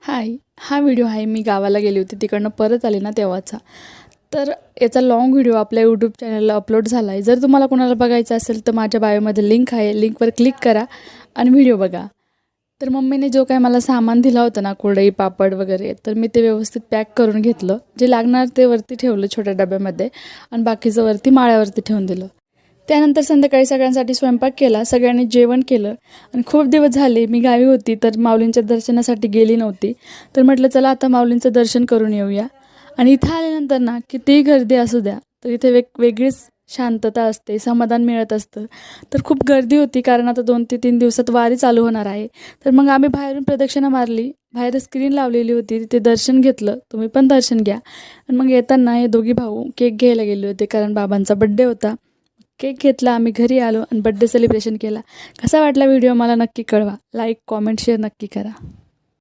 हाय, हा व्हिडिओ आहे मी गावाला गेली होती तिकडनं परत आले ना तेव्हाचा. तर याचा लाँग व्हिडिओ आपल्या यूट्यूब चॅनलला अपलोड झाला आहे. जर तुम्हाला कोणाला बघायचं असेल तर माझ्या बायोमध्ये लिंक आहे, लिंकवर क्लिक करा आणि व्हिडिओ बघा. तर मम्मीने जो काय मला सामान दिला होतं ना, कुरडई, पापड वगैरे, तर मी ते व्यवस्थित पॅक करून घेतलं. जे लागणार ते वरती ठेवलं छोट्या डब्यामध्ये आणि बाकीचं वरती माळ्यावरती ठेवून दिलं. त्यानंतर संध्याकाळी सगळ्यांसाठी स्वयंपाक केला, सगळ्यांनी जेवण केलं आणि खूप दिवस झाले मी गावी होती तर माऊलींच्या दर्शनासाठी गेली नव्हती. तर म्हटलं चला आता माऊलींचं दर्शन करून येऊया. आणि इथं आल्यानंतर ना कितीही गर्दी असू द्या तर इथे वेगळीच शांतता असते, समाधान मिळत असतं. तर खूप गर्दी होती कारण आता 2 ते 3 दिवसात वारी चालू होणार आहे. तर मग आम्ही बाहेरून प्रदक्षिणा मारली, बाहेर स्क्रीन लावलेली होती तिथे दर्शन घेतलं. तुम्ही पण दर्शन घ्या. आणि मग येताना हे दोघी भाऊ केक घ्यायला गेले होते कारण बाबांचा बड्डे होता. केक घेतला, आम्ही घरी आलो आणि बड्डे सेलिब्रेशन केला. कसा वाटला व्हिडिओ मला नक्की कळवा. लाईक, कॉमेंट, शेअर नक्की करा.